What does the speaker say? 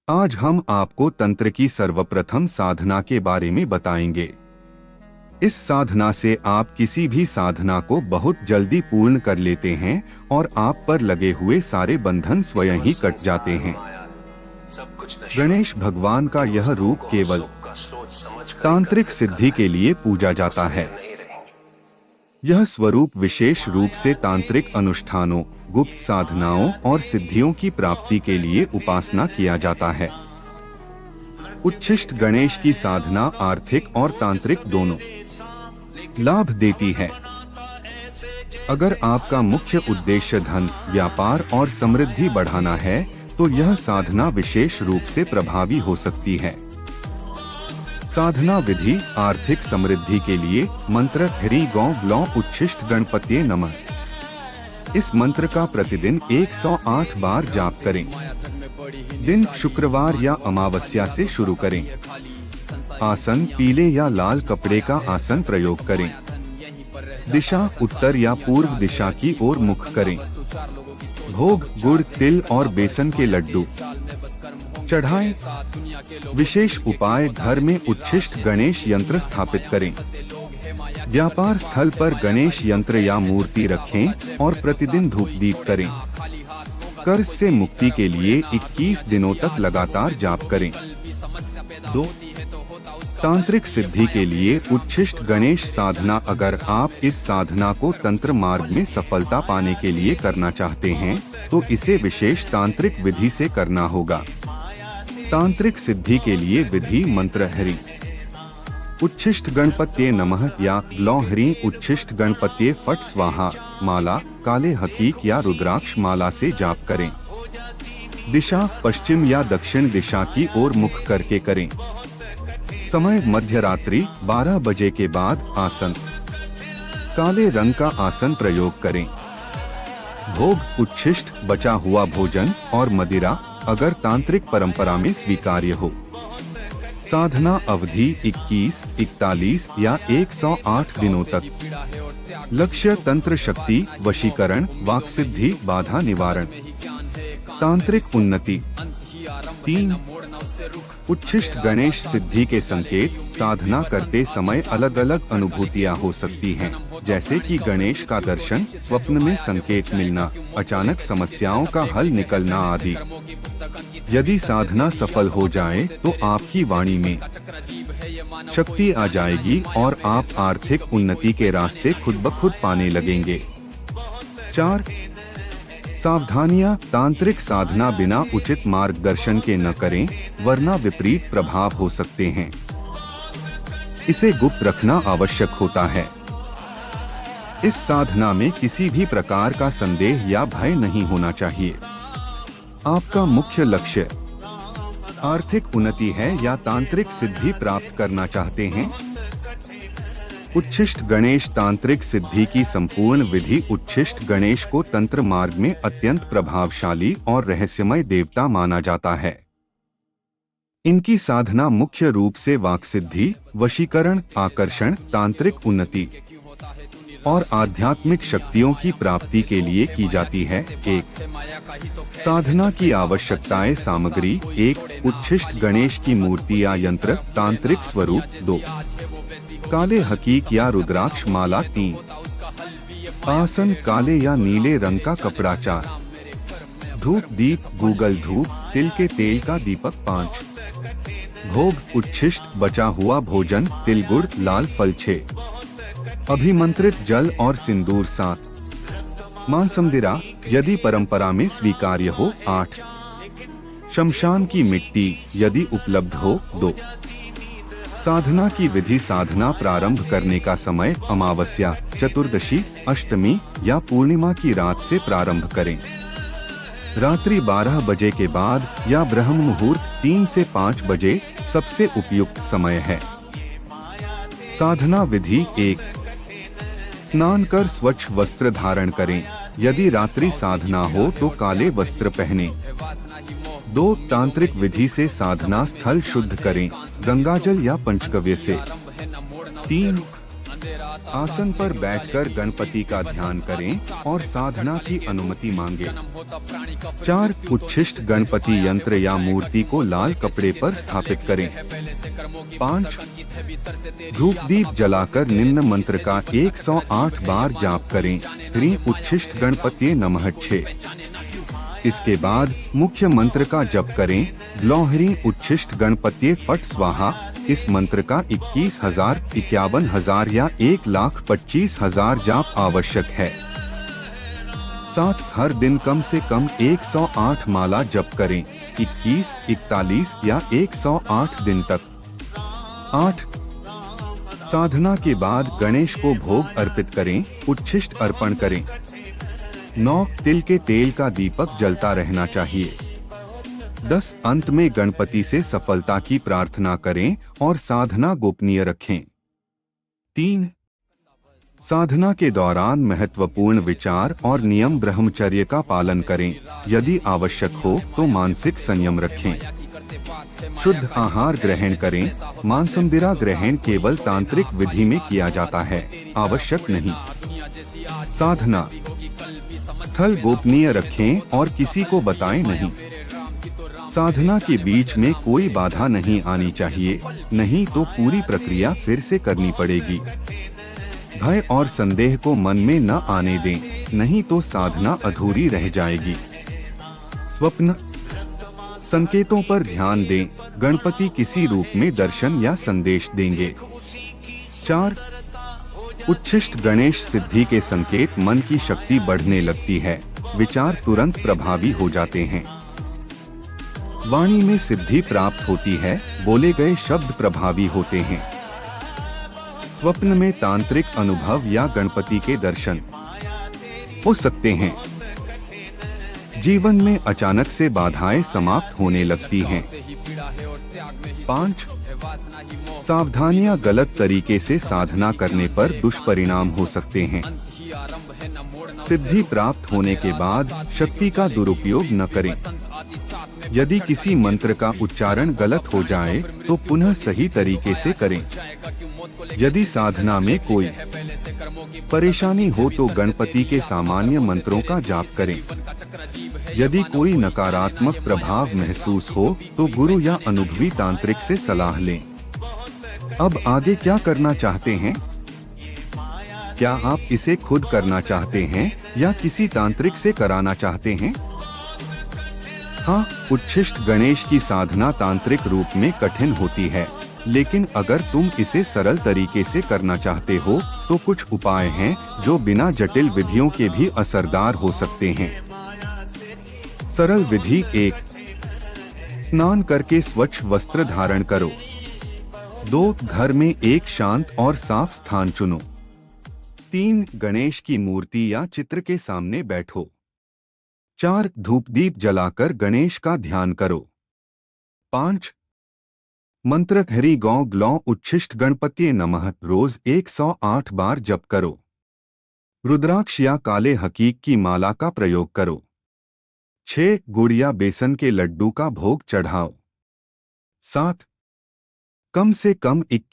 आज हम आपको तंत्र की सर्वप्रथम साधना के बारे में बताएंगे। इस साधना से आप किसी भी साधना को बहुत जल्दी पूर्ण कर लेते हैं और आप पर लगे हुए सारे बंधन स्वयं ही कट जाते हैं। गणेश भगवान का यह रूप केवल तांत्रिक सिद्धि के लिए पूजा जाता है। यह स्वरूप विशेष रूप से तांत्रिक अनुष्ठानों, गुप्त साधनाओं और सिद्धियों की प्राप्ति के लिए उपासना किया जाता है। उच्छिष्ट गणेश की साधना आर्थिक और तांत्रिक दोनों लाभ देती है। अगर आपका मुख्य उद्देश्य धन, व्यापार और समृद्धि बढ़ाना है, तो यह साधना विशेष रूप से प्रभावी हो सकती है। साधना विधि आर्थिक समृद्धि के लिए मंत्र ह्रीं गौं ग्लौं उच्छिष्ट गणपतये नमः। इस मंत्र का प्रतिदिन 108 बार जाप करें। दिन शुक्रवार या अमावस्या से शुरू करें। आसन पीले या लाल कपड़े का आसन प्रयोग करें। दिशा उत्तर या पूर्व दिशा की ओर मुख करें। भोग गुड़, तिल और बेसन के लड्डू चढ़ाएं। विशेष उपाय घर में उच्छिष्ट गणेश यंत्र स्थापित करें। व्यापार स्थल पर गणेश यंत्र या मूर्ति रखें और प्रतिदिन धूप दीप करें। कर्ज से मुक्ति के लिए 21 दिनों तक लगातार जाप करें। 2. तांत्रिक सिद्धि के लिए उच्छिष्ट गणेश साधना। अगर आप इस साधना को तंत्र मार्ग में सफलता पाने के लिए करना चाहते हैं, तो इसे विशेष तांत्रिक विधि से करना होगा। तांत्रिक सिद्धि के लिए विधि मंत्र ह्रीं उच्छिष्ट गणपतये नमः या ग्लौं ह्रीं उच्छिष्ट गणपतये फट् स्वाहा माला काले हकीक या रुद्राक्ष माला से जाप करें। दिशा पश्चिम या दक्षिण दिशा की ओर मुख करके करें। समय मध्य रात्रि 12 बजे के बाद। आसन काले रंग का आसन प्रयोग करें। भोग उच्छिष्ट बचा हुआ भोजन और मदिरा अगर तांत्रिक परंपरा में स्वीकार्य हो। साधना अवधि 21, 41 या 108 दिनों तक। लक्ष्य तंत्र शक्ति, वशीकरण, वाक्सिद्धि, बाधा निवारण, तांत्रिक उन्नति। 3. उच्छिष्ट गणेश सिद्धि के संकेत। साधना करते समय अलग अलग अनुभूतियां हो सकती हैं, जैसे कि गणेश का दर्शन, स्वप्न में संकेत मिलना, अचानक समस्याओं का हल निकलना आदि। यदि साधना सफल हो जाए तो आपकी वाणी में शक्ति आ जाएगी और आप आर्थिक उन्नति के रास्ते खुद ब खुद पाने लगेंगे। 4. सावधानियां। तांत्रिक साधना बिना उचित मार्गदर्शन के न करें, वरना विपरीत प्रभाव हो सकते हैं। इसे गुप्त रखना आवश्यक होता है। इस साधना में किसी भी प्रकार का संदेह या भय नहीं होना चाहिए। आपका मुख्य लक्ष्य आर्थिक उन्नति है या तांत्रिक सिद्धि प्राप्त करना चाहते हैं? उच्छिष्ट गणेश तांत्रिक सिद्धि की संपूर्ण विधि। उच्छिष्ट गणेश को तंत्र मार्ग में अत्यंत प्रभावशाली और रहस्यमय देवता माना जाता है। इनकी साधना मुख्य रूप से वाक्सिद्धि, वशीकरण, आकर्षण, तांत्रिक उन्नति और आध्यात्मिक शक्तियों की प्राप्ति के लिए की जाती है। 1. साधना की आवश्यकताएं सामग्री। 1. उच्छिष्ट गणेश की मूर्ति या यंत्र, तांत्रिक स्वरूप। 2. काले हकीक या रुद्राक्ष माला। 3. आसन काले या नीले रंग का कपड़ा। 4. धूप दीप, गूगल धूप, तिल के तेल का दीपक। 5. भोग उच्छिष्ट बचा हुआ भोजन, तिल गुड़, लाल फल। 6. अभिमंत्रित जल और सिंदूर। 7. मांसमदिरा यदि परंपरा में स्वीकार्य हो। 8. शमशान की मिट्टी यदि उपलब्ध हो। 2. साधना की विधि। साधना प्रारंभ करने का समय अमावस्या, चतुर्दशी, अष्टमी या पूर्णिमा की रात से प्रारंभ करें। रात्रि 12 बजे के बाद या ब्रह्म मुहूर्त 3 से 5 बजे सबसे उपयुक्त समय है। साधना विधि। 1. स्नान कर स्वच्छ वस्त्र धारण करें। यदि रात्रि साधना हो तो काले वस्त्र पहनें। 2. तांत्रिक विधि से साधना स्थल शुद्ध करें, गंगाजल या पंचगव्य से। 3. आसन पर बैठकर गणपति का ध्यान करें और साधना की अनुमति मांगे। 4 उच्छिष्ट गणपति यंत्र या मूर्ति को लाल कपड़े पर स्थापित करें। 5 धूप दीप जलाकर निम्न मंत्र का 108 बार जाप करें। ह्रीं उच्छिष्ट गणपति नमः। 6 इसके बाद मुख्य मंत्र का जप करें। ग्लौहरी उच्छिष्ट गणपति फट स्वाहा। इस मंत्र का 21,000, 51,000 या 1,25,000 जाप आवश्यक है। 7 हर दिन कम से कम 108 माला जप करें। 21, 41 या 108 दिन तक। 8 साधना के बाद गणेश को भोग अर्पित करें। उच्छिष्ट अर्पण करें। 9 तिल के तेल का दीपक जलता रहना चाहिए। 10 अंत में गणपति से सफलता की प्रार्थना करें और साधना गोपनीय रखें। 3 साधना के दौरान महत्वपूर्ण विचार और नियम ब्रह्मचर्य का पालन करें। यदि आवश्यक हो तो मानसिक संयम रखें। शुद्ध आहार ग्रहण करें। मांसाहार ग्रहण केवल तांत्रिक विधि में किया जाता है, आवश्यक नहीं। साधना स्थल गोपनीय रखें और किसी को बताएं नहीं। साधना के बीच में कोई बाधा नहीं आनी चाहिए, नहीं तो पूरी प्रक्रिया फिर से करनी पड़ेगी। भय और संदेह को मन में न आने दें, नहीं तो साधना अधूरी रह जाएगी। स्वप्न संकेतों पर ध्यान दें। गणपति किसी रूप में दर्शन या संदेश देंगे। 4 उच्छिष्ट गणेश सिद्धि के संकेत। मन की शक्ति बढ़ने लगती है, विचार तुरंत प्रभावी हो जाते हैं। वाणी में सिद्धि प्राप्त होती है, बोले गए शब्द प्रभावी होते हैं। स्वप्न में तांत्रिक अनुभव या गणपति के दर्शन हो सकते हैं। जीवन में अचानक से बाधाएं समाप्त होने लगती हैं। 5 सावधानियां। गलत तरीके से साधना करने पर दुष्परिणाम हो सकते हैं। सिद्धि प्राप्त होने के बाद शक्ति का दुरुपयोग न करें। यदि किसी मंत्र का उच्चारण गलत हो जाए तो पुनः सही तरीके से करें। यदि साधना में कोई परेशानी हो तो गणपति के सामान्य मंत्रों का जाप करें। यदि कोई नकारात्मक प्रभाव महसूस हो तो गुरु या अनुभवी तांत्रिक से सलाह लें। अब आगे क्या करना चाहते हैं? क्या आप इसे खुद करना चाहते हैं या किसी तांत्रिक से कराना चाहते हैं? हाँ, उच्छिष्ट गणेश की साधना तांत्रिक रूप में कठिन होती है, लेकिन अगर तुम इसे सरल तरीके से करना चाहते हो तो कुछ उपाय हैं जो बिना जटिल विधियों के भी असरदार हो सकते हैं। सरल विधि 1 स्नान करके स्वच्छ वस्त्र धारण करो। 2 घर में एक शांत और साफ स्थान चुनो। 3 गणेश की मूर्ति या चित्र के सामने बैठो। 4 धूप दीप जलाकर गणेश का ध्यान करो। 5 मंत्र हरि गौ ग्लौ उच्छिष्ट गणपति नमः रोज 108 बार जप करो। रुद्राक्ष या काले हकीक की माला का प्रयोग करो। 6 गुड़ या बेसन के लड्डू का भोग चढ़ाओ। 7 कम से कम 21